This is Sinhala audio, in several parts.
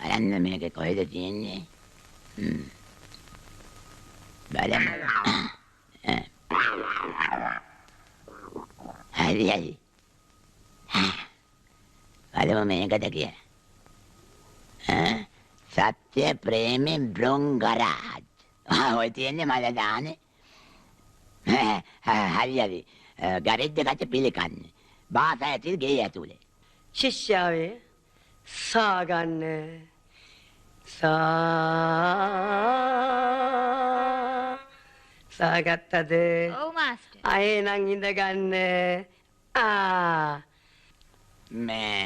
බලන්න මේක කොහෙද තියෙන්නේ? බලන්න. හරි. බලමු මේකද කියලා. සත්‍ය ප්‍රේමී බ්‍රොංගරාජ්. ඔය තියෙන්නේ මල දාන්නේ. හරි. ගරෙද්ද ගත පිළිකන්නේ. බාස ඇතුළේ ගේ ඇතුළේ. ශිෂ්‍යාවේ සාගන්න සාගත්තද? ඔව් මාස්ටර්. අය නම් ඉඳ ගන්න. මේ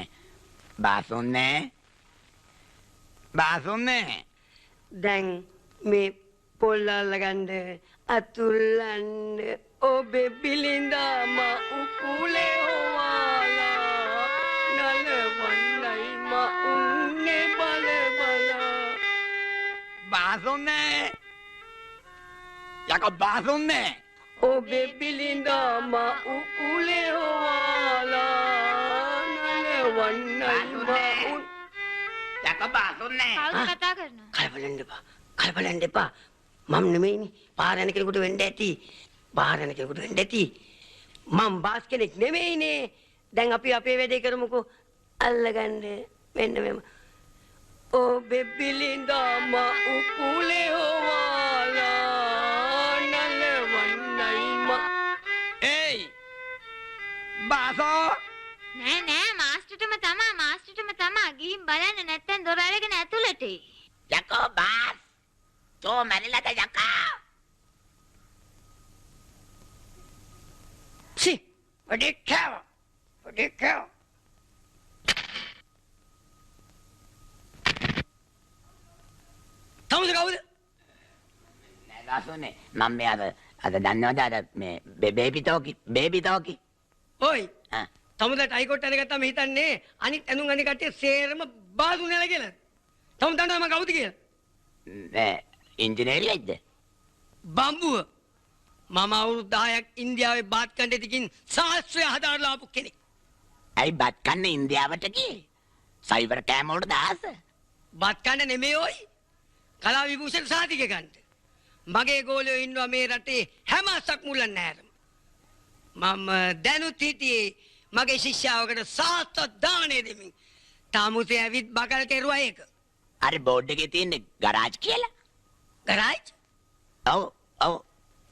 බාසුන්නේ දැන් මේ පොල් අල්ලගන්න අතුල්ලන්න ඔබේ බිලින්දාම උකුලේ හොවාලා නලවන්නයි මඋන්නේ බල බාසුන්නේ යකෝ බාසුන්නේ ඔබේ බිලින්දාම උකුලේ හොවාලා නලවන්නයි මඋන් යකෝ බාසුන්නේ කවුද කතා කරනවා? කලබලන්න එපා. මම නෙමෙයිනේ. පාර යන කෙනෙකුට වෙන්න ඇති. මම බාස් කෙනෙක් නෙමෙයිනේ. දැන් අපි අපේ වැඩේ කරමුකෝ. අල්ලගන්න මෙන්න මෙම. ඔබේ බිලින්දාම උකුලේ හොවාලා නලවන්නයි ඒයි බාසෝ නෑ මාස්ටර්ටම තමා ගිහින් බලන්න නැත්තම් දොර අරගෙන ඇතුළට එයි. යකෝ බාස් තෝ මැරිලාද යකා? වැඩේ කෑව. තමුද කවුද? නෑ බාසුන්නේ මම මේ අද දන්නවද අර මේ බේබි තෝකි ඔයි තමුදට අයිකොට් අරගත්තාම හිතන්නේ අනිත් ඇඳුම් අනිත් කට්ටිය සේරම බාසු නෙලා කියලා. තමුද දන්නවද මම කවුද කියලා? නෑ ඉංජිනේරියෙක්ද? බම්බුව. මම අවුරුදු 10ක් ඉන්දියාවේ බාත් කණ්ඩේකින් ශාස්ත්‍රය හදාරලා ආපු කෙනෙක්. ඇයි බත් කන්න ඉන්දියාවට ගියේ? සයිවර් කෑම වලට දාස. බත් කන්න නෙමෙයි ඔයි. කලා විභූෂණ සාතික ගන්න. මගේ ගෝලයෝ ඉන්නවා මේ රටේ හැම අසක් මුල්ලන් නැරම. මම දැනුත් හිටියේ මගේ ශිෂ්‍යාවකට සාත්ත දාණය දෙමින්. තාමුසේ ඇවිත් බකල් කෙරුවා ඒක. අර බෝඩ් එකේ තියෙන ගරාජ් කියලා. ගරාජ්? ඔව්.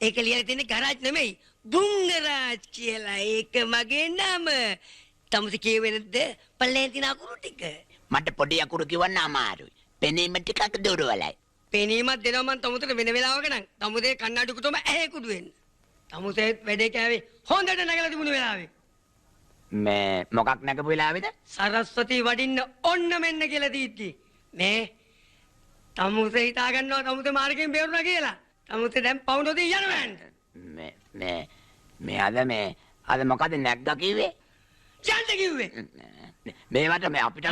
ඒක ලියලා තියෙන්නේ ගරාජ් නෙමෙයි. බුංගරාජ් කියලා. ඒක මගේ නම. තාමුසේ කියවෙන්නද පල්ලෙන් තින අකුරු ටික. මට පොඩි අකුරු කිවන්න අමාරුයි. පෙනීම ටිකක් දුරවලයි. පෙනීමක් දෙනවා මං තමුතට වෙන වෙලාවක නම්. තමුසේ කන්නඩි කුටම ඇහැ කුඩු වෙන්න. තමුසේ වැඩේ කෑවේ හොඳට නැගලා තිබුණු වෙලාවේ. මේ මොකක් නැගපු වෙලාවේද? සරස්වති වඩින්න ඔන්න මෙන්න කියලා දීත්ටි. මේ තමුසේ හිතා ගන්නවා තමුසේ මාර්ගයෙන් බේරුණා කියලා. තමුසේ දැන් පවුන්ඩ් හොදින් යනවා නේද? මේ අද මොකද නැග්ගා කිව්වේ? යන්න කිව්වේ. මේවට මේ අපිට